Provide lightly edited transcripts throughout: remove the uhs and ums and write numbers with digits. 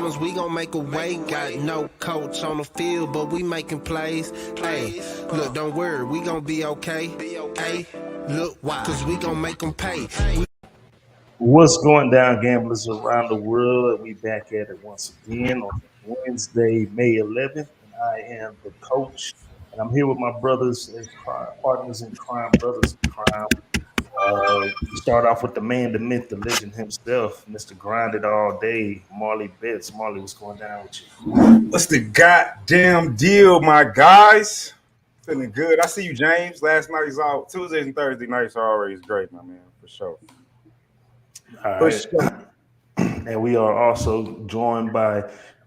problems, we gon' make a way. Got no coach on the field, but we making plays. Hey, look, don't worry, we gon' be okay. Hey, look, why? Cause we gon' make them pay. What's going down, gamblers around the world? We back at it once again on Wednesday, May 11th, and I am the coach, and I'm here with my brothers in crime, partners in crime, brothers in crime. Start off with the man, the myth, the legend himself, Mr. Grind It All Day, Marley Bets. Marley, what's going down with you? What's the goddamn deal, my guys? Feeling good. I see you, James. Last night's out. Tuesdays and Thursday nights are always great, my man, for sure. All right. And we are also joined by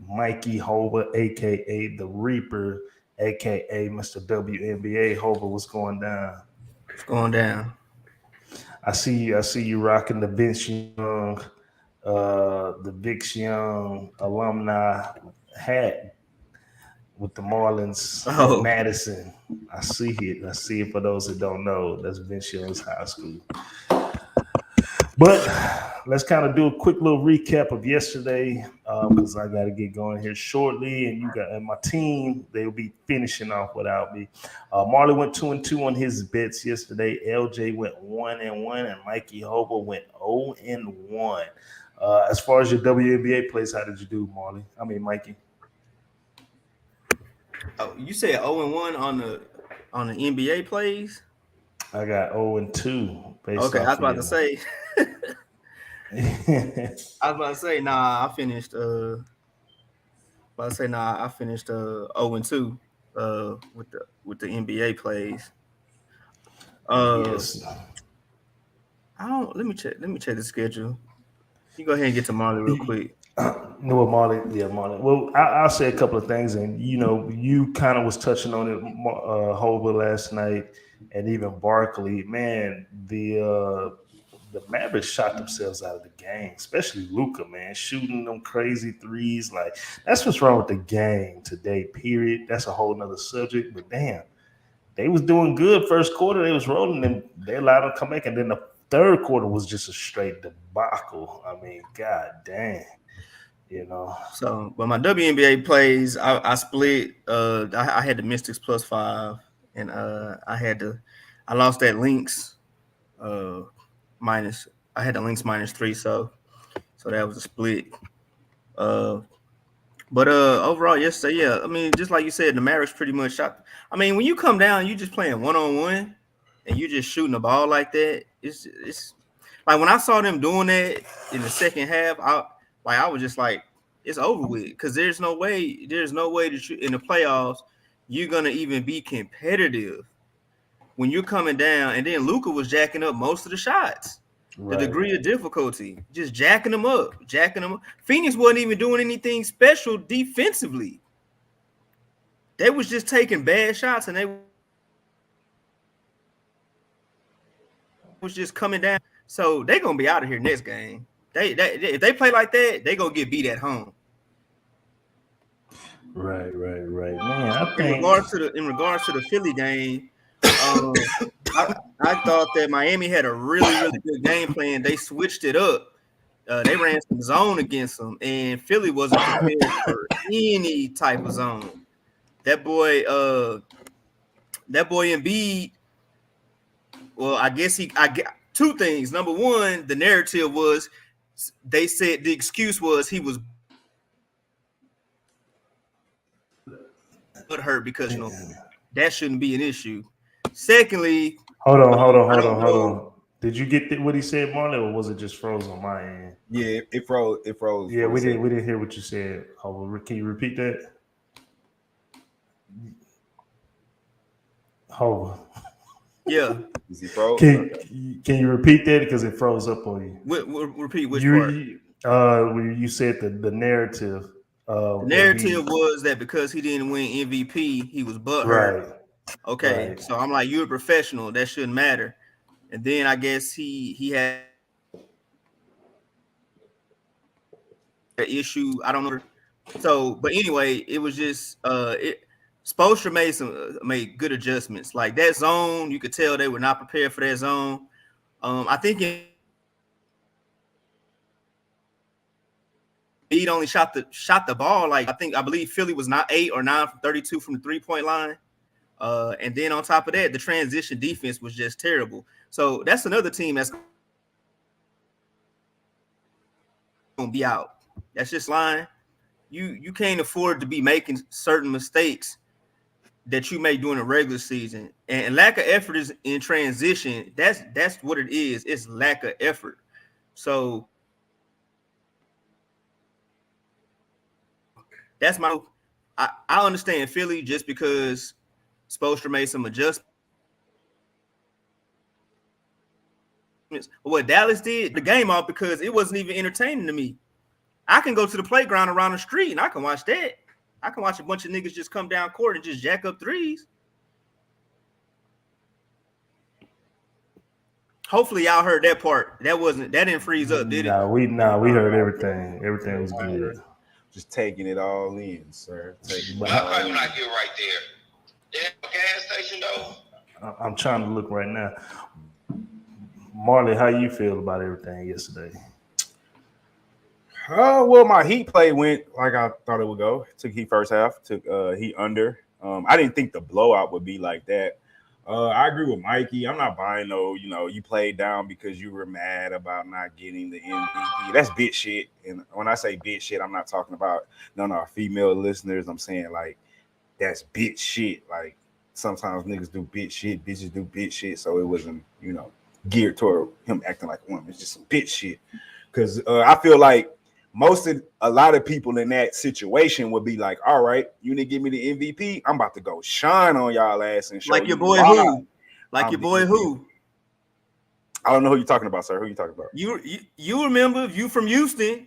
Mikey Hova, aka the Reaper, aka Mr. WNBA. Hova, what's going down? What's going down? I see you rocking the Vince Young, the Vince Young alumni hat with the Marlins in Madison. I see it for those that don't know. That's Vince Young's high school. But let's kind of do a quick little recap of yesterday because I got to get going here shortly, and my team, they'll be finishing off without me. Marley went 2-2 on his bets yesterday. LJ went 1-1, and Mikey Hova went 0-1. As far as your WNBA plays, how did you do, Marley? I mean, Mikey. Oh, you said 0-1 on the NBA plays? I got 0-2. Okay, I was about to say. I finished 0-2 with the NBA plays. Yes. Let me check the schedule. You go ahead and get to Marley real quick. Marley. Well, I'll say a couple of things, and you kind of was touching on it, Hova, last night, and even Barkley. Man, the Mavericks shot themselves out of the game, especially Luka, man, shooting them crazy threes. Like, that's what's wrong with the game today, period. That's a whole nother subject, but damn, they was doing good first quarter. They was rolling, and they allowed them to come back, and then the third quarter was just a straight debacle. I mean, god damn. So, but my WNBA plays, I split. I had the Mystics +5, and I lost that Lynx minus. I had the Lynx -3, so that was a split. But overall, yesterday, yeah. I mean, just like you said, the Mavericks pretty much shot. I mean, when you come down, you just playing 1-on-1, and you just shooting the ball like that. It's like when I saw them doing that in the second half, I was just like, it's over with, because there's no way that you in the playoffs you're gonna even be competitive when you're coming down. And then Luka was jacking up most of the shots. Right. The degree of difficulty, just jacking them up. Phoenix wasn't even doing anything special defensively. They was just taking bad shots, and they was just coming down. So they're gonna be out of here next game. If they play like that, they gonna get beat at home. Right. Man, I think in regards to the Philly game, I thought that Miami had a really, really good game plan. They switched it up. They ran some zone against them, and Philly wasn't prepared for any type of zone. That boy Embiid. Well, I get two things. Number one, the narrative was, they said the excuse was he was hurt because that shouldn't be an issue. Secondly, hold on. Did you get what he said, Marley, or was it just froze on my end? Yeah, it froze. It froze. Yeah, we didn't hear what you said. Can you repeat that? Hova. Yeah. Is he froze? Can you repeat that, because it froze up on you? Repeat which part? When you said the narrative. The narrative was that because he didn't win MVP, he was butthurt. Right. Okay, right. So I'm like, you're a professional. That shouldn't matter. And then I guess he had an issue. I don't know. So, but anyway, it was just Spoelstra made good adjustments. Like that zone, you could tell they were not prepared for that zone. I think Embiid only shot the ball like I believe Philly was not 8 or 9 from 32 from the 3-point line. And then on top of that, the transition defense was just terrible. So that's another team that's gonna be out. That's just line. You can't afford to be making certain mistakes that you make during the regular season. And lack of effort is in transition. That's what it is. It's lack of effort. So that's my. I understand Philly just because Spoelstra made some adjustments. What Dallas did the game off because it wasn't even entertaining to me. I can go to the playground around the street and I can watch that. I can watch a bunch of niggas just come down court and just jack up threes. Hopefully y'all heard that part. That didn't freeze up, did it? We heard everything. Everything was good. Just taking it all in, sir. My pipe not here right there. They have a gas station though. I'm trying to look right now. Marley, how you feel about everything yesterday? Well, my Heat play went like I thought it would go. Took Heat first half. Took Heat under. I didn't think the blowout would be like that. I agree with Mikey. I'm not buying you played down because you were mad about not getting the MVP. That's bitch shit. And when I say bitch shit, I'm not talking about none of our female listeners. I'm saying like that's bitch shit. Like sometimes niggas do bitch shit, bitches do bitch shit. So it wasn't, geared toward him acting like a woman. It's just some bitch shit. Because I feel like a lot of people in that situation would be like, all right, you didn't give me the MVP. I'm about to go shine on y'all ass and show like your boy why. who? Like your boy who? I don't know who you're talking about, sir. Who you talking about? You remember you from Houston?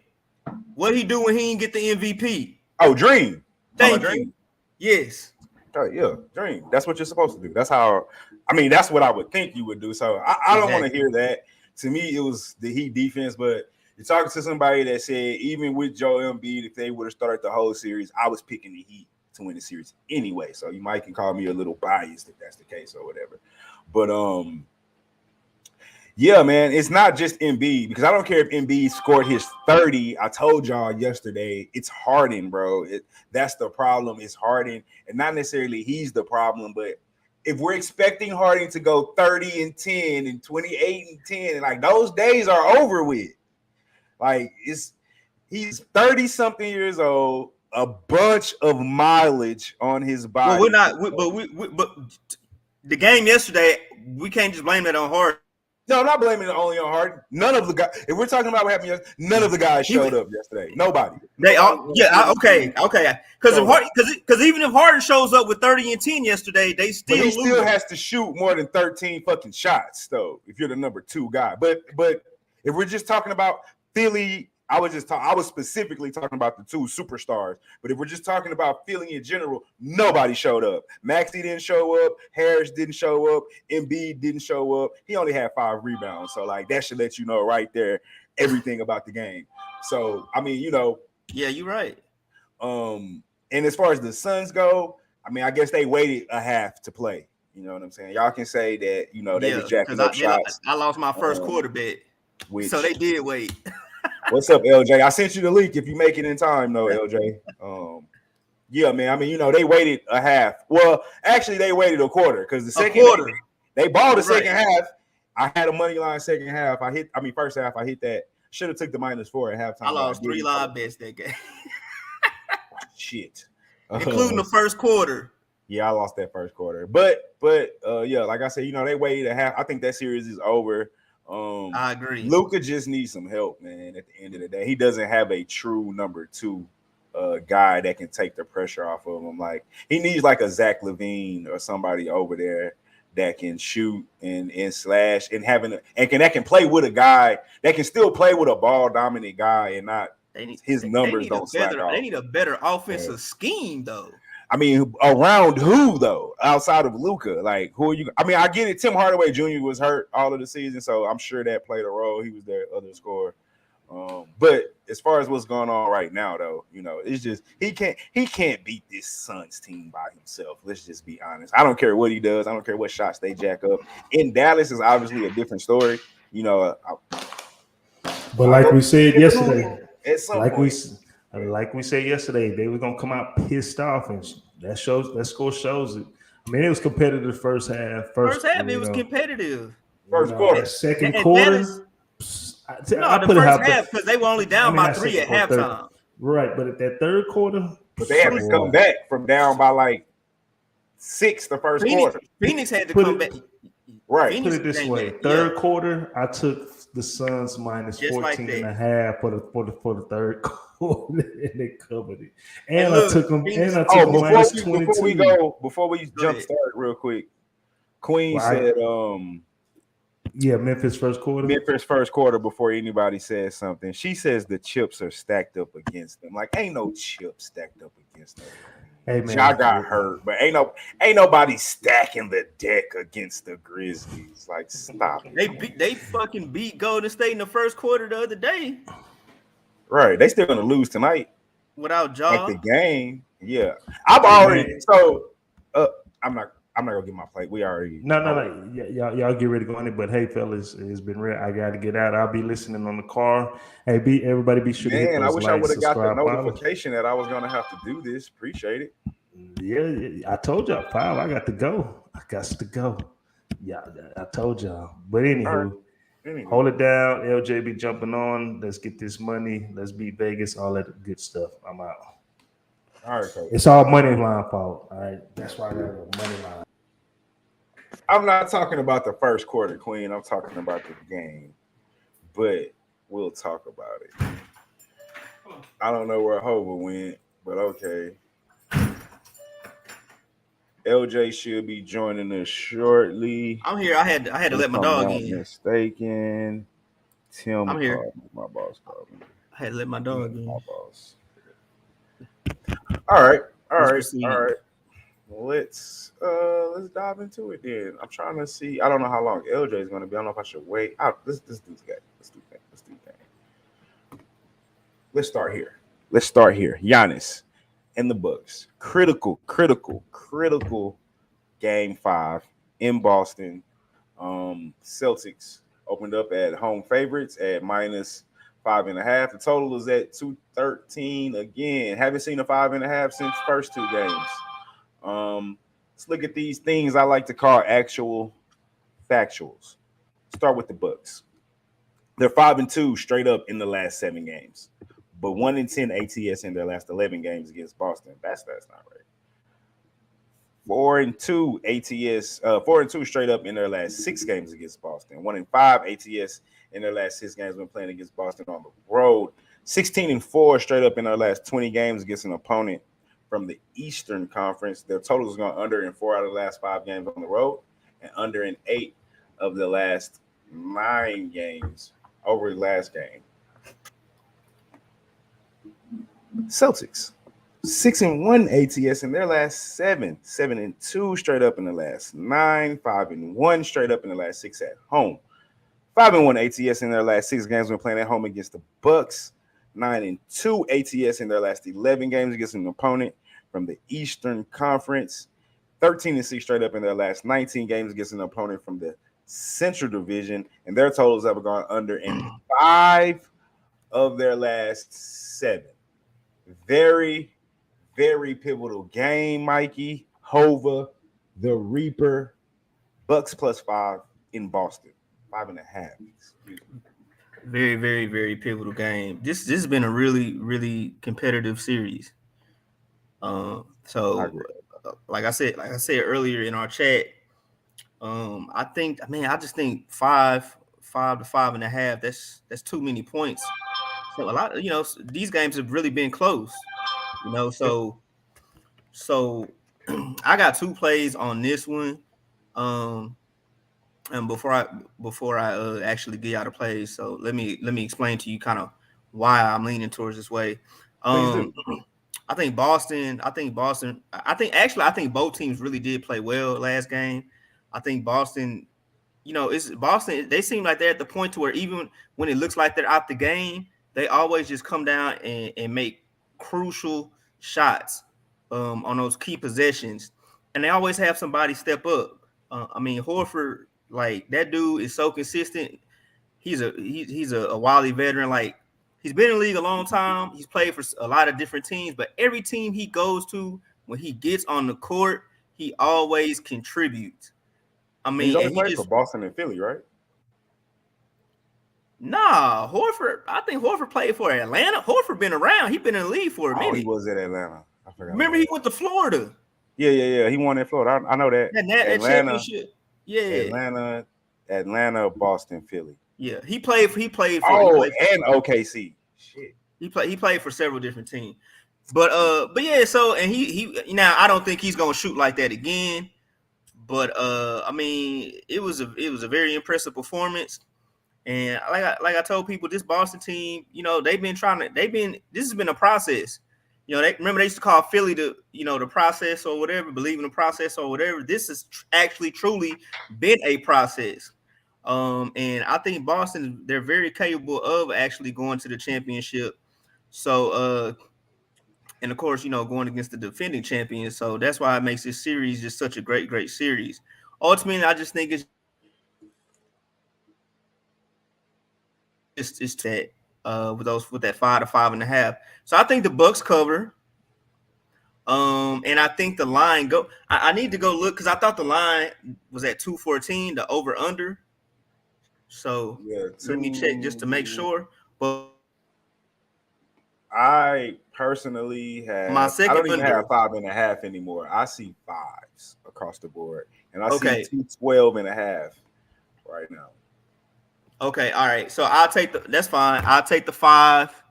What he do when he didn't get the MVP? Oh, Dream. Thank you. Yes. Oh, yeah, Dream. That's what you're supposed to do. That's what I would think you would do. So I don't want to hear that. To me, it was the Heat defense, but you're talking to somebody that said even with Joel Embiid, if they would have started the whole series, I was picking the Heat to win the series anyway. So you might can call me a little biased if that's the case or whatever. But yeah, man, it's not just Embiid because I don't care if Embiid scored his 30. I told y'all yesterday, it's Harden, bro. That's the problem. It's Harden, and not necessarily he's the problem, but if we're expecting Harden to go 30-10 and 28-10, and like those days are over with. Like he's 30-something years old, a bunch of mileage on his body. Well, we're not, but the game yesterday, we can't just blame that on Harden. No, I'm not blaming it only on Harden. None of the guys. If we're talking about what happened yesterday, none of the guys showed up yesterday. Nobody. They all, okay. Because even if Harden shows up with 30 and 10 yesterday, they still he lose. Still has to shoot more than 13 fucking shots, though. If you're the number 2 guy, but if we're just talking about Philly, I was specifically talking about the 2 superstars. But if we're just talking about Philly in general, nobody showed up. Maxey didn't show up. Harris didn't show up. Embiid didn't show up. He only had 5 rebounds. So like that should let you know right there everything about the game. So I mean, yeah, you're right. And as far as the Suns go, I mean, I guess they waited a half to play. You know what I'm saying? Y'all can say that they were jacking up shots. I lost my first quarter bet, so they did wait. What's up, LJ? I sent you the link if you make it in time, though, LJ. Yeah, man. I mean, they waited a half. Well, actually, they waited a quarter because the second quarter they balled the second half. I had a money line second half. First half. I hit that. Should have took the -4 at halftime. I lost 3 live bets that game. Shit, including the first quarter. Yeah, I lost that first quarter. But yeah, like I said, they waited a half. I think that series is over. I agree. Luka just needs some help, man. At the end of the day, he doesn't have a true number 2 guy that can take the pressure off of him. Like he needs like a Zach LaVine or somebody over there that can shoot and slash and that can play with a guy that can still play with a ball dominant guy and not his numbers don't slack off. They need a better offensive scheme though. I mean, around who though? Outside of Luka, like who are you? I mean, I get it. Tim Hardaway Jr. was hurt all of the season, so I'm sure that played a role. He was their other scorer. But as far as what's going on right now, though, it's just he can't beat this Suns team by himself. Let's just be honest. I don't care what he does. I don't care what shots they jack up. In Dallas is obviously a different story. But like we said yesterday, Like we said yesterday, they were gonna come out pissed off, and that score shows it. I mean, it was competitive the first half. First half, it was competitive. First quarter. That second And quarter, no, the first half because they were only down by 3 at halftime. Right, but at that third quarter, but they had to come back from down by like 6 the first quarter. Phoenix had to come back. Right. Put it this way: third quarter, I took the Suns minus 14 and a half for the third quarter, and they covered it. And look, I took them. And I took them minus 22. Before we jump start real quick, Queen said, Memphis first quarter. Memphis first quarter before anybody says something. She says the chips are stacked up against them. Like, ain't no chips stacked up against them. Hey man, y'all got hurt, but ain't nobody stacking the deck against the Grizzlies. Like, stop. They fucking beat Golden State in the first quarter the other day. Right, they still gonna lose tonight without Ja. Like the game. Yeah, I've already. So, I'm not gonna get my plate. We already. No. Y'all get ready to go in it. But hey, fellas, it's been real. I got to get out. I'll be listening on the car. Hey, everybody be sure to hit those I wish likes, I would have got the follow. notification that I was gonna have to do this. Appreciate it. Yeah, I told y'all 5. I got to go. Yeah, I told y'all. But anywho, hold it down. LJ be jumping on. Let's get this money. Let's beat Vegas. All that good stuff. I'm out. All right, coach. It's all money line fault. All right, that's why I got a money line. I'm not talking about the first quarter, Queen. I'm talking about the game. But we'll talk about it. I don't know where Hova went, but okay. LJ should be joining us shortly. I'm here. I had to let my dog in. Mistaken. Tim, I'm here. My boss called me. I had to let my dog in. My boss. All right. Let's dive into it then. I'm trying to see. I don't know how long LJ is going to be. I don't know if I should wait. Let's do the game. Let's do the game. Let's start here. Giannis and the Bucks. Critical game 5 in Boston. Celtics opened up at home favorites at minus 5.5. The total is at 213 again. Haven't seen a 5.5 since first 2 games. Let's look at these things I like to call actual factuals. Start with the Bucks. They're 5-2 straight up in the last 7 games, but 1-10 ATS in their last 11 games against Boston. That's not right. 4-2 ATS, 4-2 straight up in their last 6 games against Boston. 1-5 ATS in their last 6 games when playing against Boston on the road. 16-4 straight up in their last 20 games against an opponent from the Eastern Conference. Their total has gone under in 4 out of the last 5 games on the road and under in 8 of the last 9 games over the last game. Celtics. 6-1 ATS in their last 7. 7-2 straight up in the last 9. 5-1 straight up in the last 6 at home. 5-1 ATS in their last 6 games when playing at home against the Bucks. 9-2 ATS in their last 11 games against an opponent from the Eastern Conference. 13-6 straight up in their last 19 games against an opponent from the Central Division. And their totals have gone under in 5 of their last 7. Very, very pivotal game, Mikey. Hova, the Reaper, Bucks +5 in Boston. 5.5. Very, very, very pivotal game. This has been a really, really competitive series. So, like I said earlier in our chat, I just think 5 to 5.5. That's too many points. So a lot of, these games have really been close. So I got 2 plays on this one. And before I actually get out of plays, so let me explain to you kind of why I'm leaning towards this way. I think Boston. I think both teams really did play well last game. I think Boston, it's Boston. They seem like they're at the point to where even when it looks like they're out the game, they always just come down and make crucial shots on those key possessions, and they always have somebody step up. Horford, like, that dude is so consistent. He's a wily veteran. Like, He's been in the league a long time. He's played for a lot of different teams, but every team he goes to, when he gets on the court, he always contributes. I mean, He's only and he played for just Boston and Philly, right? Horford. I think Horford played for Atlanta. Horford been around. He been in the league for a Oh, minute. he was at Atlanta. I forgot. Remember, he went to Florida. Yeah. He won in Florida. I know that. That championship. Yeah. Atlanta, Boston, Philly. Yeah. He played for. And OKC. Shit. He played for several different teams. But yeah. So and he now I don't think he's gonna shoot like that again. But I mean, it was a very impressive performance. And like I told people, this Boston team, you know, this has been a process. You know, they used to call Philly the process or whatever, believe in the process or whatever. This has actually truly been a process. And I think Boston, they're very capable of actually going to the championship. So and of course, you know, going against the defending champions. So that's why it makes this series just such a great series. Ultimately, I just think it's that with that 5 to 5.5. So I think the Bucks cover. And I think the line I need to go look because I thought the line was at 214, the over under. So let me check just to make sure. But I personally have my second I don't even under. have 5.5 anymore. I see 5s across the board. And I Okay. see 212.5 right now. Okay, all right. So that's fine. I'll take the 5,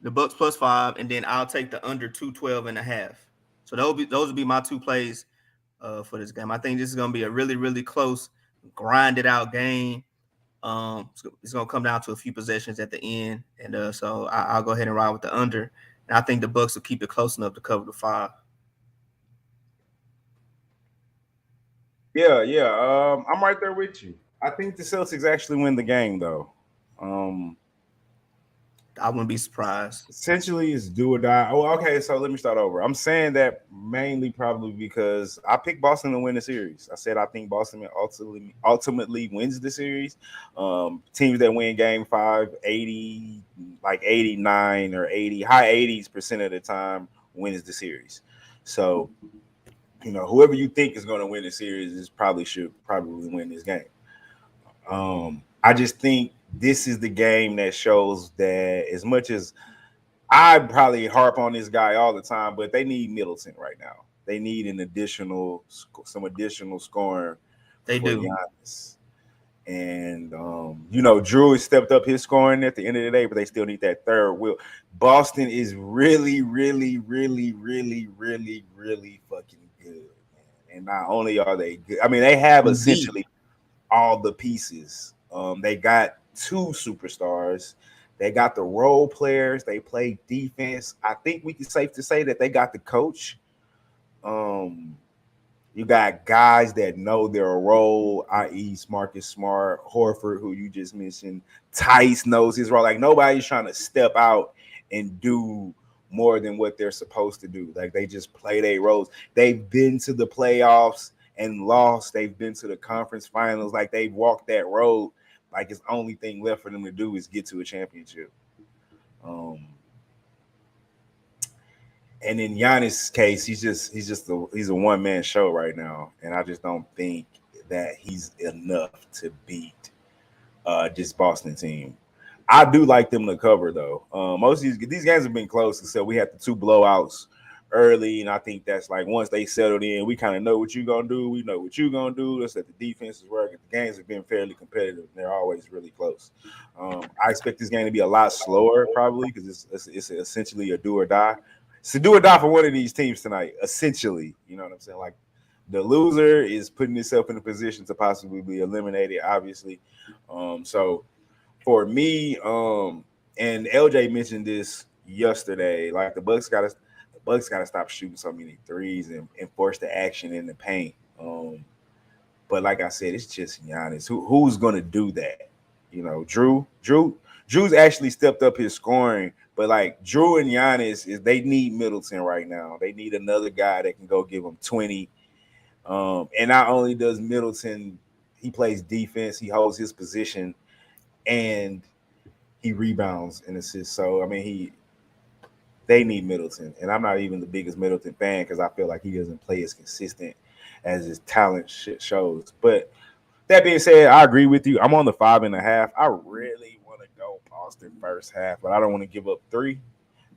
the Bucks plus 5, and then I'll take the under 212.5. So those will be my two plays for this game. I think this is gonna be a really close, grinded out game. It's gonna come down to a few possessions at the end, and so I'll go ahead and ride with the under. And I think the Bucks will keep it close enough to cover the 5. Yeah. I'm right there with you. I think the Celtics actually win the game, though. I wouldn't be surprised. Essentially, it's do or die. Oh, okay. So let me start over. I'm saying that mainly probably because I picked Boston to win the series. I said I think Boston ultimately wins the series. Teams that win Game 5, 80, like 89 or 80, high 80s% of the time wins the series. So, you know, whoever you think is going to win the series should probably win this game. I just think this is the game that shows that as much as I probably harp on this guy all the time, but they need Middleton right now. They need some additional scoring. They do. Giannis. And, you know, Drew has stepped up his scoring at the end of the day, but they still need that third wheel. Boston is really fucking good, man. And not only are they good, I mean, they have essentially all the pieces. They got 2 superstars. They got the role players. They play defense. I think we can safe to say that they got the coach. You got guys that know their role, i.e. Marcus Smart, Horford, who you just mentioned. Tice knows his role. Like, nobody's trying to step out and do more than what they're supposed to do. Like, they just play their roles. They've been to the playoffs and lost. They've been to the conference finals. Like, they've walked that road. Like, it's the only thing left for them to do is get to a championship. And in Giannis' case, he's a one-man show right now. And I just don't think that he's enough to beat this Boston team. I do like them to cover, though. Most of these games have been close, so we had the 2 blowouts early, and I think that's like once they settled in, we kind of know what you're gonna do. We know what you're gonna do. Let's let the defenses work. The games have been fairly competitive. They're always really close. I expect this game to be a lot slower, probably, because it's essentially a do or die. It's a do or die for one of these teams tonight. Essentially, you know what I'm saying? Like, the loser is putting itself in a position to possibly be eliminated, obviously. So for me, and LJ mentioned this yesterday, like the Bucks got to stop shooting so many threes and force the action in the paint. But like I said, it's just Giannis. Who's going to do that? You know, Drew's actually stepped up his scoring, but like Drew and Giannis, they need Middleton right now. They need another guy that can go give them 20. And not only does Middleton, he plays defense, he holds his position, and he rebounds and assists. So I mean, they need Middleton, and I'm not even the biggest Middleton fan because I feel like he doesn't play as consistent as his talent shows. But that being said, I agree with you. I'm on the 5.5. I really want to go Boston first half, but I don't want to give up 3. I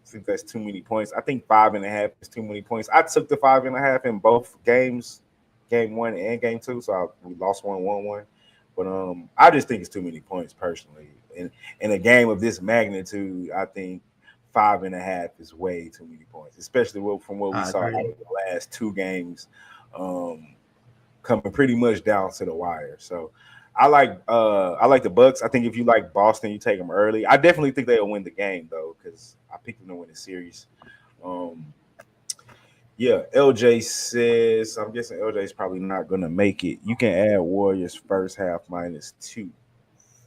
think that's too many points. I think 5.5 is too many points. I took the 5.5 in both games, game 1 and game 2, so we lost 1-1. But I just think it's too many points personally. In a game of this magnitude, I think 5.5 is way too many points, especially from what we saw out of the last 2 games, coming pretty much down to the wire. So I like the Bucks. I think if you like Boston, you take them early. I definitely think they'll win the game though, because I picked them to win the series. Yeah, LJ says, I'm guessing LJ is probably not going to make it. You can add Warriors first half -2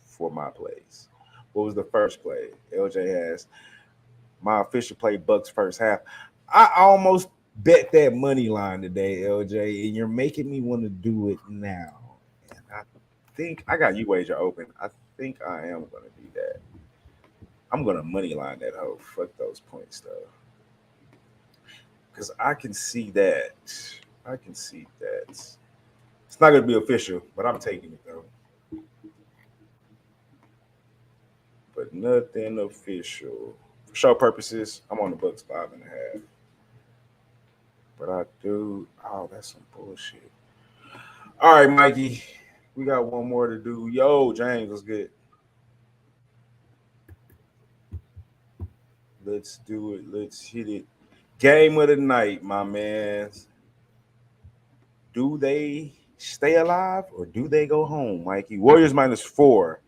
for my plays. What was the first play? LJ has my official play Bucks first half. I almost bet that money line today, LJ, and you're making me want to do it now. And I think I got you wager open. I think I am going to do that. I'm going to money line that hoe. Fuck those points, though. Because I can see that. It's not going to be official, but I'm taking it, though. But nothing official. For show purposes, I'm on the Bucks 5.5. But I do. Oh, that's some bullshit. All right, Mikey. We got one more to do. Yo, James, what's good? Let's do it. Let's hit it. Game of the night, my man. Do they stay alive or do they go home, Mikey? Warriors -4.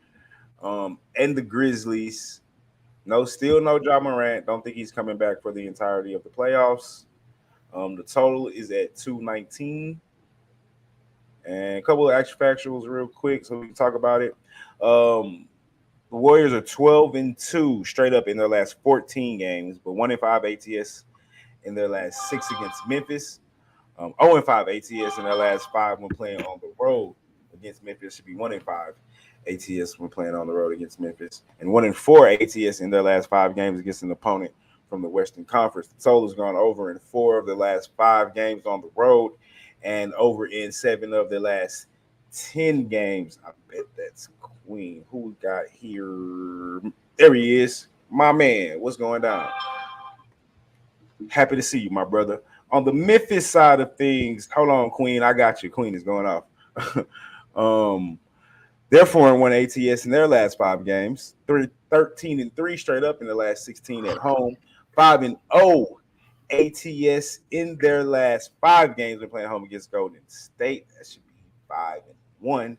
And the Grizzlies. Still no Ja Morant. Don't think he's coming back for the entirety of the playoffs. The total is at 219. And a couple of extra factuals real quick so we can talk about it. The Warriors are 12-2 straight up in their last 14 games, but 1-5 ATS in their last 6 against Memphis. 0-5 ATS in their last 5 when playing on the road against Memphis. Should be 1-5 ATS when playing on the road against Memphis. And 1-4 ATS in their last 5 games against an opponent from the Western Conference. The total has gone over in 4 of the last 5 games on the road and over in 7 of the last 10 games. I bet that's Queen. Who we got here? There he is. My man, what's going down? Happy to see you, my brother. On the Memphis side of things, hold on, Queen. I got you. Queen is going off. They're 4-1 ATS in their last 5 games. 13-3 straight up in the last 16 at home. 5-0 ATS in their last 5 games when playing home against Golden State. That should be 5-1.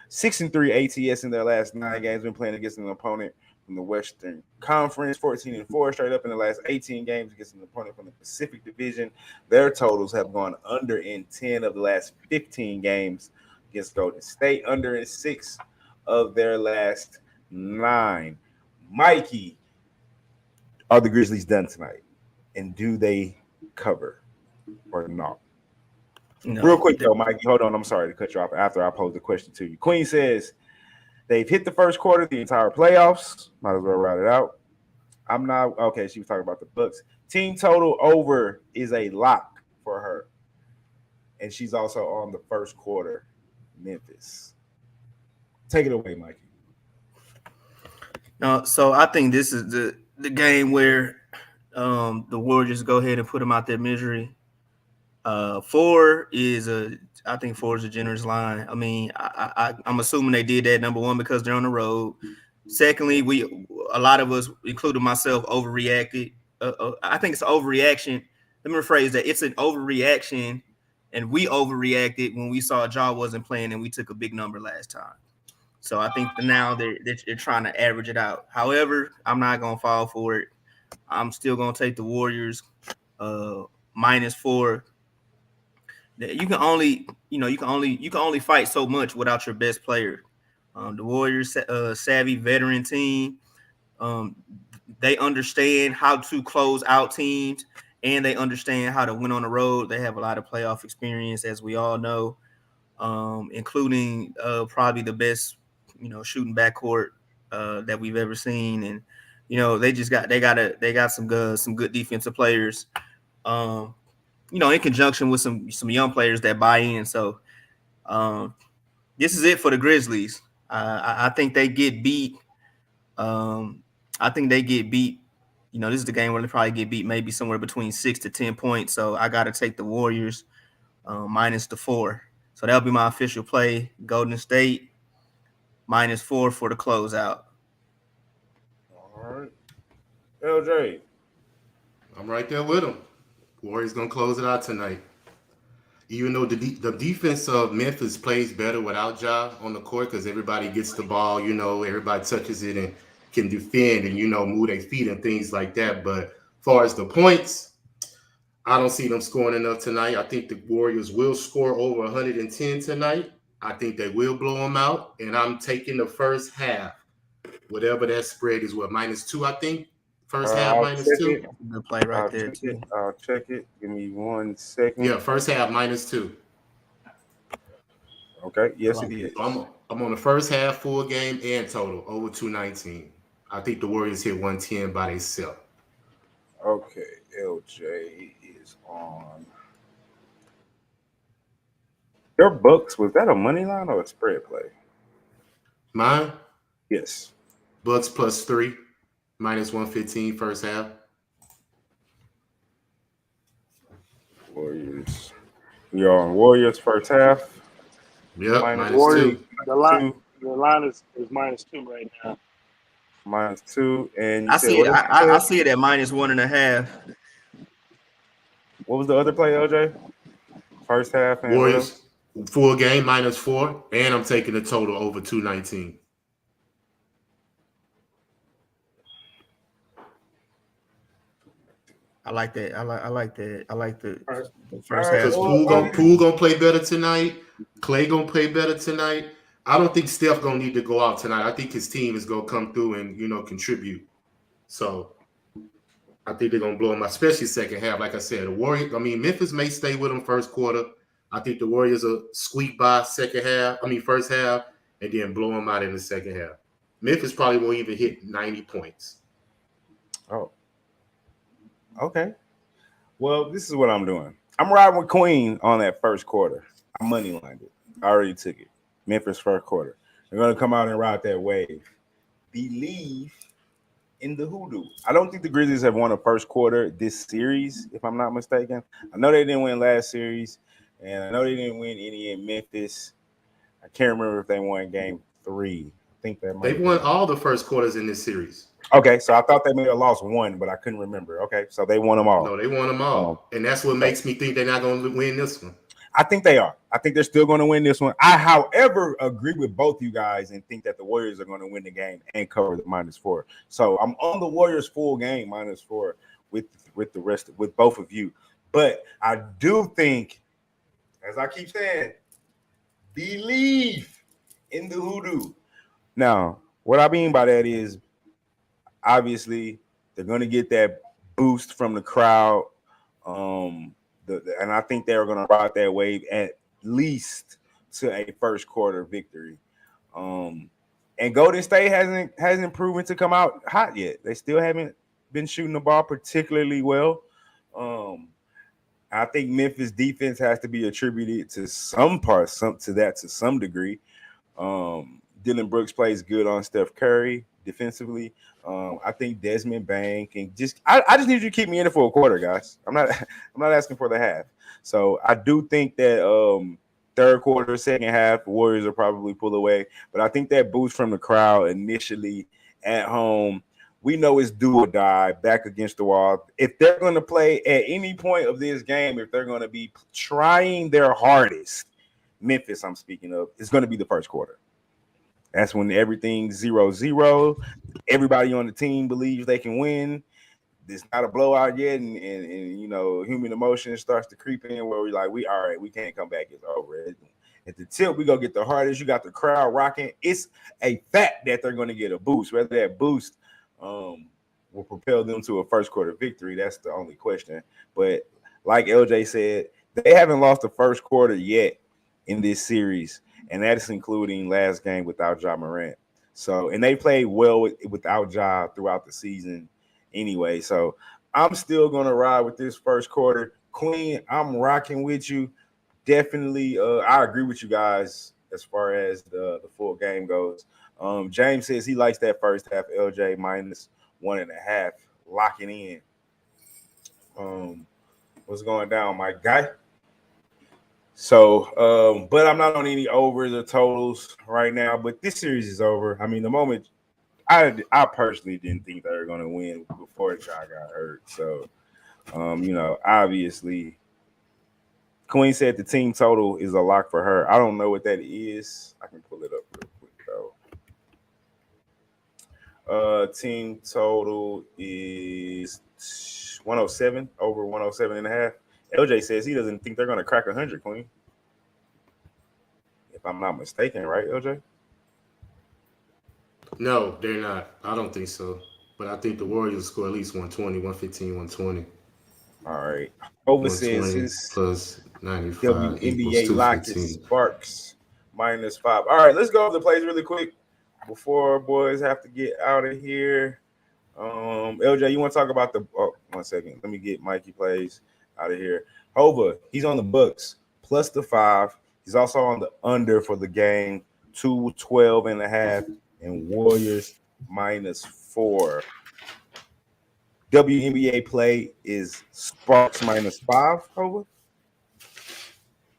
6-3 ATS in their last 9 games when playing against an opponent from the Western Conference. 14-4 straight up in the last 18 games against an opponent from the Pacific Division. Their totals have gone under in 10 of the last 15 games against Golden State. Under in 6 of their last 9. Mikey, are the Grizzlies done tonight? And do they cover or not? No. Real quick, though, Mikey, hold on. I'm sorry to cut you off after I pose the question to you. Queen says they've hit the first quarter, the entire playoffs. Might as well write it out. I'm not – okay, she was talking about the Bucks. Team total over is a lock for her. And she's also on the first quarter, Memphis. Take it away, Mikey. No, so I think this is the game where the Warriors go ahead and put them out their misery. 4 is a generous line. I mean, I'm assuming they did that, number one, because they're on the road. Secondly, a lot of us, including myself, overreacted. I think it's an overreaction. Let me rephrase that. It's an overreaction, and we overreacted when we saw Ja wasn't playing and we took a big number last time. So I think now they're trying to average it out. However, I'm not going to fall for it. I'm still going to take the Warriors -4. You can only fight so much without your best player. The Warriors, savvy veteran team. They understand how to close out teams, and they understand how to win on the road. They have a lot of playoff experience, as we all know, including probably the best, shooting backcourt that we've ever seen, and they got some good defensive players. In conjunction with some young players that buy in. So this is it for the Grizzlies. I think they get beat. I think they get beat. This is the game where they probably get beat maybe somewhere between 6 to 10 points. So I got to take the Warriors minus the 4. So that'll be my official play. Golden State -4 for the closeout. All right. LJ. I'm right there with him. Warriors going to close it out tonight. Even though the defense of Memphis plays better without Ja on the court because everybody gets the ball, everybody touches it and can defend and, move their feet and things like that. But as far as the points, I don't see them scoring enough tonight. I think the Warriors will score over 110 tonight. I think they will blow them out. And I'm taking the first half, whatever that spread is, -2, I think. First half -2. Good play right there, too. I'll check it. Give me 1 second. Yeah, first half -2. Okay. Yes, it is. I'm on the first half full game and total over 219. I think the Warriors hit 110 by themselves. Okay. LJ is on. Your Bucks, was that a money line or a spread play? Mine? Yes. Bucks +3. -115 first half. Warriors. We are on Warriors first half. Yep, Warriors. -2. The line is -2 right now. -2, and I see it at -1.5. What was the other play, LJ? First half and Warriors full game -4, and I'm taking the total over 219. I like that. I like that. I like the first Because half. Poole gonna play better tonight. Clay gonna play better tonight. I don't think Steph gonna need to go out tonight. I think his team is gonna come through and contribute. So I think they're gonna blow him out, especially second half. Like I said, Memphis may stay with them first quarter. I think the Warriors will squeak by first half, and then blow them out in the second half. Memphis probably won't even hit 90 points. Oh. Okay. Well, this is what I'm doing. I'm riding with Queen on that first quarter. I money lined it. I already took it. Memphis first quarter. They're going to come out and ride that wave. Believe in the hoodoo. I don't think the Grizzlies have won a first quarter this series, if I'm not mistaken. I know they didn't win last series, and I know they didn't win any in Memphis. I can't remember if they won game 3. I think They won all the first quarters in this series. Okay, so I thought they may have lost one, but I couldn't remember. Okay, so they won them all. No, they won them all. And that's what makes me think they're not going to win this one. I think they are. I think they're still going to win this one. I, however, agree with both you guys and think that the Warriors are going to win the game and cover the -4. So I'm on the Warriors full game -4 with both of you. But I do think, as I keep saying, believe in the hoodoo. Now, what I mean by that is, obviously, they're going to get that boost from the crowd. And I think they're going to ride that wave at least to a first quarter victory. And Golden State hasn't proven to come out hot yet. They still haven't been shooting the ball particularly well. I think Memphis defense has to be attributed to some degree. Dylan Brooks plays good on Steph Curry defensively. I think Desmond Bain can I just need you to keep me in it for a quarter, guys. I'm not asking for the half. So I do think that third quarter, second half, Warriors will probably pull away. But I think that boost from the crowd initially at home, we know it's do or die, back against the wall. If they're going to play at any point of this game, if they're going to be trying their hardest, Memphis I'm speaking of, it's going to be the first quarter. That's when everything's 0-0. Everybody on the team believes they can win. It's not a blowout yet, and human emotion starts to creep in where we're like, we can't come back. It's over. At the tip, we go get the hardest. You got the crowd rocking. It's a fact that they're going to get a boost. Whether that boost will propel them to a first quarter victory, that's the only question. But like LJ said, they haven't lost the first quarter yet in this series, and that is including last game without Ja Morant. So, and they played well without Ja throughout the season anyway. So I'm still gonna ride with this first quarter. Queen, I'm rocking with you. Definitely, I agree with you guys as far as the full game goes. James says he likes that first half. LJ -1.5, locking in. What's going down, my guy? So, but I'm not on any overs or totals right now. But this series is over. I mean, the moment I personally didn't think they were going to win before Ja got hurt. So, obviously, Queen said the team total is a lock for her. I don't know what that is. I can pull it up real quick though. Team total is 107, over 107.5. LJ says he doesn't think they're going to crack 100, Queen. If I'm not mistaken, right, LJ? No, they're not. I don't think so. But I think the Warriors score at least 120, 115, 120. All right. Hova says his plus 95 equals WNBA lock 215. is Sparks -5. All right, let's go over the plays really quick before boys have to get out of here. LJ, you want to talk about the 1 second. Let me get Mikey plays out of here. Hova, he's on the Bucks plus the 5. He's also on the under for the game, 212.5, and Warriors -4. WNBA play is Sparks -5, Hova.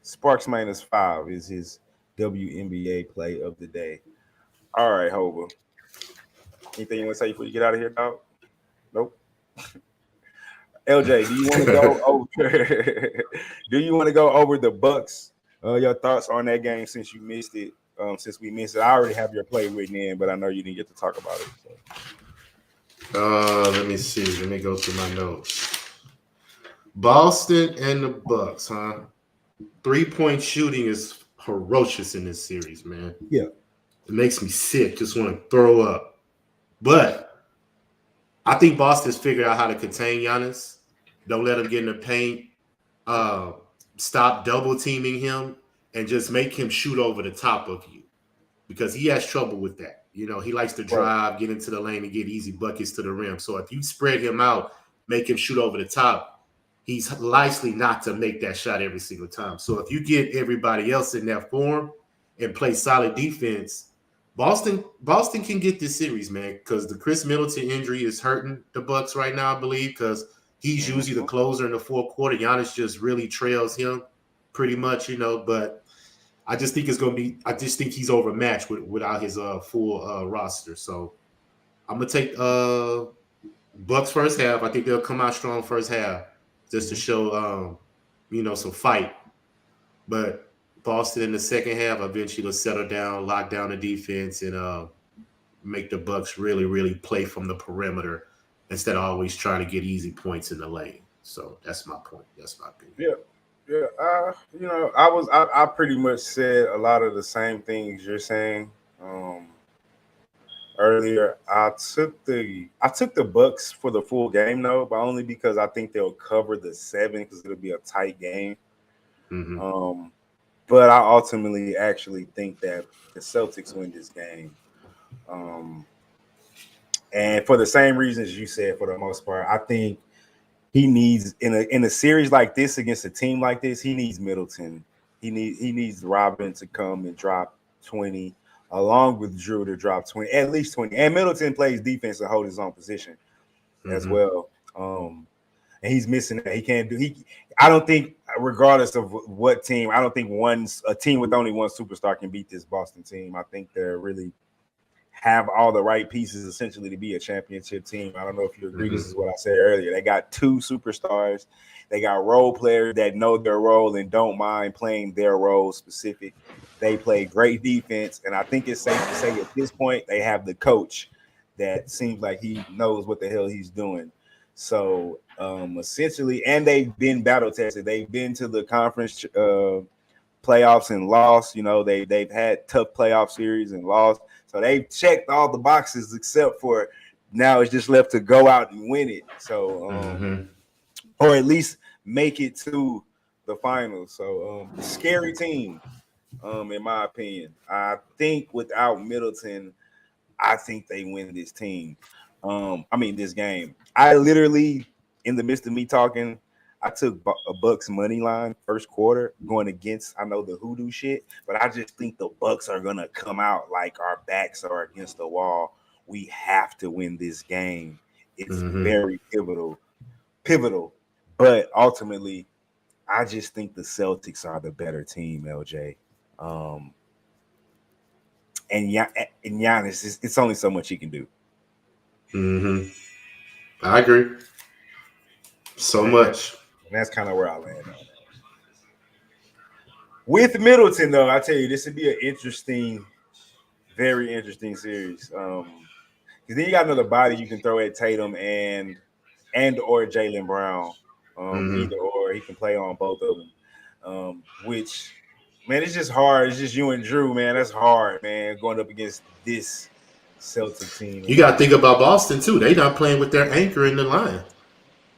Sparks -5 is his WNBA play of the day. All right, Hova. Anything you want to say before you get out of here, dog? Nope. LJ, do you want to go over? Do you want to go over the Bucks? Your thoughts on that game since you missed it. Since we missed it, I already have your play written in, but I know you didn't get to talk about it. So. Let me see. Let me go through my notes. Boston and the Bucks, huh? 3-point shooting is ferocious in this series, man. Yeah. It makes me sick. Just want to throw up. But I think Boston's figured out how to contain Giannis. Don't let him get in the paint. Stop double teaming him and just make him shoot over the top of you because he has trouble with that. You know, he likes to drive, get into the lane, and get easy buckets to the rim. So if you spread him out, make him shoot over the top, he's likely not to make that shot every single time. So if you get everybody else in that form and play solid defense, Boston can get this series, man, because the Chris Middleton injury is hurting the Bucks right now, I believe, because he's usually the closer in the fourth quarter. Giannis just really trails him pretty much, but I just think I just think he's overmatched without his full roster. So I'm going to take Bucks first half. I think they'll come out strong first half just to show, some fight. But Boston in the second half eventually will settle down, lock down the defense, and make the Bucks really, really play from the perimeter instead of always trying to get easy points in the lane. So that's my point. That's my opinion. Yeah. I pretty much said a lot of the same things you're saying. Earlier, I took the Bucks for the full game though, but only because I think they'll cover the 7 because it'll be a tight game. Mm-hmm. But I ultimately actually think that the Celtics win this game. And for the same reasons you said, for the most part, I think he needs in a series like this against a team like this, he needs Middleton. He needs Robin to come and drop 20, along with Drew to drop 20, at least 20. And Middleton plays defense and hold his own position as well. And he's missing that. He can't do. I don't think, regardless of what team, I don't think a team with only one superstar can beat this Boston team. I think they're really have all the right pieces essentially to be a championship team. I don't know if you agree. This is what I said earlier. They got 2 superstars. They got role players that know their role and don't mind playing their role specific. They play great defense, and I think it's safe to say at this point they have the coach that seems like he knows what the hell he's doing. So essentially, and they've been battle tested. They've been to the conference playoffs and lost. They've had tough playoff series and lost. So they've checked all the boxes except for now it's just left to go out and win it. So, or at least make it to the finals. So, scary team, in my opinion. I think without Middleton, I think they win this this game. I literally, in the midst of me talking, I took a Bucks money line first quarter going against, I know the hoodoo shit, but I just think the Bucks are gonna come out like our backs are against the wall. We have to win this game. It's very pivotal. But ultimately, I just think the Celtics are the better team, LJ. And Giannis, it's only so much he can do. I agree. So much. And that's kind of where I land on it. With Middleton, though, I tell you, this would be an interesting, very interesting series. Because then you got another body you can throw at Tatum and or Jaylen Brown. Either or, he can play on both of them. Which, man, it's just hard. It's just you and Drew, man. That's hard, man, going up against this Celtic team. You got to think about Boston, too. They not playing with their anchor in the line,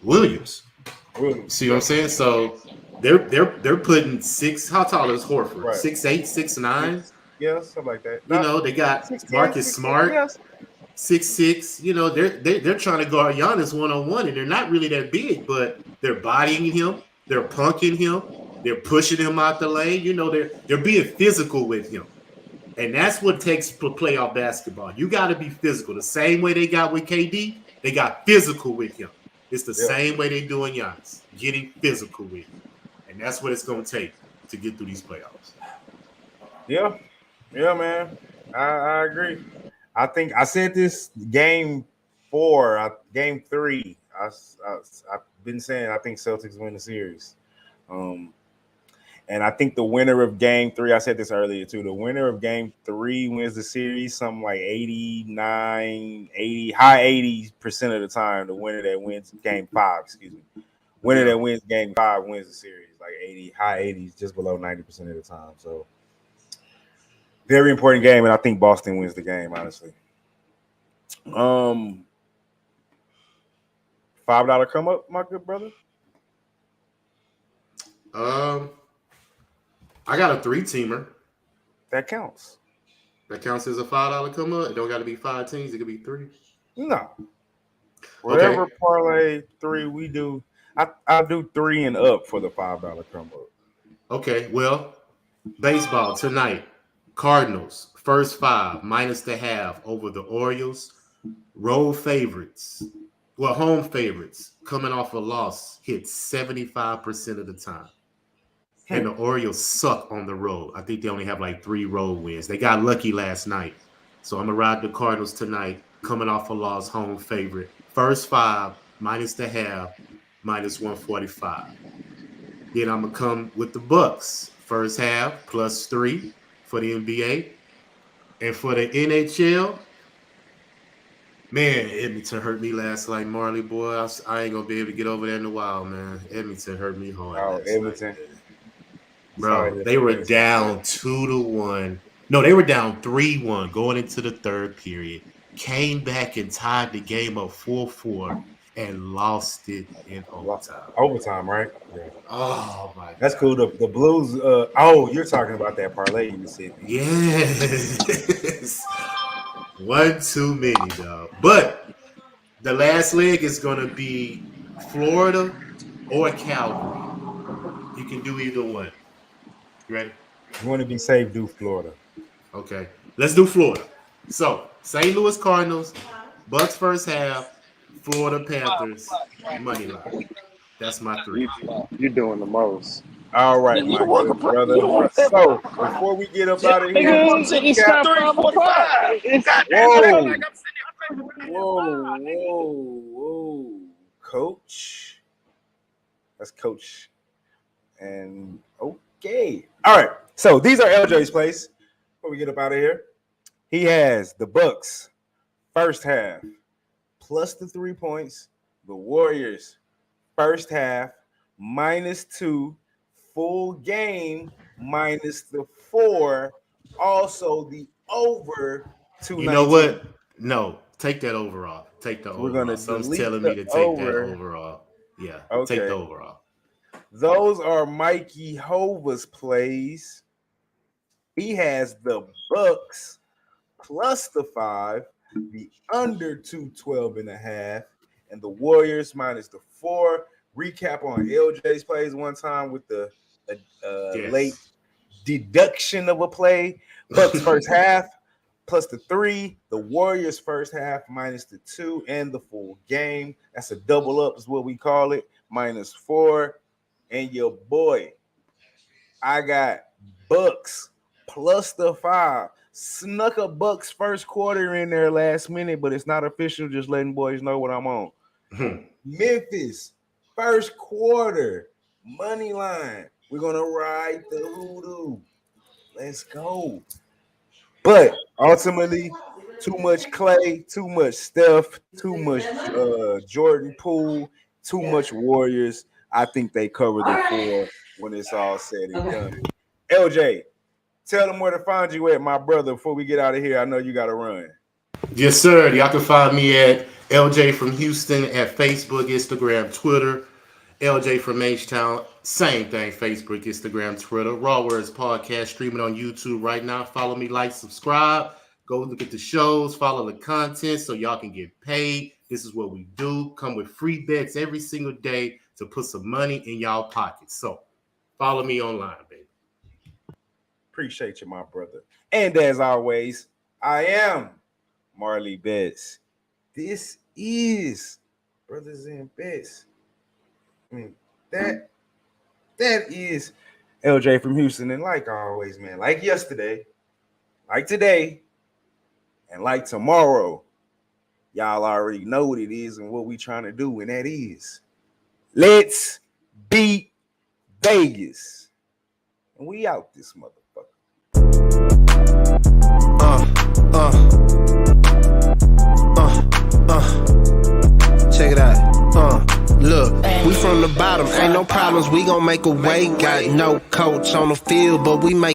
Williams. See what I'm saying? So they're putting 6. How tall is Horford? Right. 6'8", 6'9". Yeah, something like that. You know, they got 6'10", Marcus Smart, 6'6". You know, they're trying to guard Giannis 1-on-1, and they're not really that big, but they're bodying him, they're punking him, they're pushing him out the lane. You know, they're being physical with him, and that's what takes for playoff basketball. You got to be physical. The same way they got with KD, they got physical with him. It's the same way they doing Giannis, getting physical with him. And that's what it's going to take to get through these playoffs. Yeah, man. I agree. I think I said this game 3. I've been saying I think Celtics win the series. And I think the winner of game 3, I said this earlier too, the winner of game 3 wins the series, something like 89, 80, high 80% of the time. The winner that wins game 5, winner that wins game 5 wins the series, like 80, high 80s, just below 90% of the time. So very important game, and I think Boston wins the game, honestly. $5 come up, my good brother. I got a 3-teamer. That counts. That counts as a $5 come up. It don't got to be 5 teams. It could be 3. No. Whatever parlay 3 we do, I do 3 and up for the $5 come up. Okay, well, baseball tonight. Cardinals, first 5, minus the half over the Orioles. Road favorites, home favorites, coming off a loss, hit 75% of the time. And the Orioles suck on the road. I think they only have like 3 road wins. They got lucky last night. So I'm going to ride the Cardinals tonight, coming off a loss, home favorite. First 5, minus the half, minus 145. Then I'm going to come with the Bucks. First half, plus 3 for the NBA. And for the NHL, man, Edmonton hurt me last night, Marley, boy. I ain't going to be able to get over there in a while, man. Edmonton hurt me hard. Oh, Edmonton. Night, bro, they were down 2-1. No, they were down 3-1 going into the third period. Came back and tied the game up 4-4 and lost it in overtime. Overtime, right? Yeah. Oh, my God. That's cool. The Blues, you're talking about that parlay you said. Yes. One too many, dog. But the last leg is going to be Florida or Calgary. You can do either one. You ready? You want to be safe, do Florida. Okay. Let's do Florida. So, St. Louis Cardinals, Bucks first half, Florida Panthers, money line. That's my 3. You're doing the most. All right, my good brother. So, before we get up out of here, whoa, Coach. That's Coach. And okay. All right. So these are LJ's plays. Before we get up out of here, he has the Bucks first half plus the 3 points. The Warriors first half -2, full game minus the 4. Also the over 2. You know what? No, take that over off. Take the over. We're gonna Someone's telling me to take that over off. Yeah, okay. Take the over off. Those are Mikey Hova's plays. He has the Bucks plus the 5, the under 212.5, and the Warriors minus the 4. Recap on LJ's plays one time with the late deduction of a play. Bucks first half plus the 3. The Warriors first half minus the 2 and the full game. That's a double up is what we call it. Minus 4. And your boy, I got Bucks plus the 5. Snuck a Bucks first quarter in there last minute, but it's not official. Just letting boys know what I'm on. Memphis first quarter money line. We're gonna ride the hoodoo. Let's go. But ultimately, too much Clay, too much Steph, too much Jordan Poole, too much Warriors. I think they cover the 4 when it's all said and done. LJ, tell them where to find you at, my brother, before we get out of here. I know you got to run. Yes, sir. Y'all can find me at LJ from Houston at Facebook, Instagram, Twitter. LJ from H-Town, same thing, Facebook, Instagram, Twitter. Raw Words Podcast, streaming on YouTube right now. Follow me, like, subscribe. Go look at the shows, follow the content so y'all can get paid. This is what we do. Come with free bets every single day to put some money in y'all pockets. So follow me online, baby. Appreciate you, my brother. And as always, I am Marley Bets. This is Brothas N Bets. That is LJ from Houston. And like always, man, like yesterday, like today, and like tomorrow, y'all already know what it is and what we trying to do. And that is, let's beat Vegas. And we out this motherfucker. Check it out. Look, we from the bottom, ain't no problems. We gon' make a way. Got no coach on the field, but we make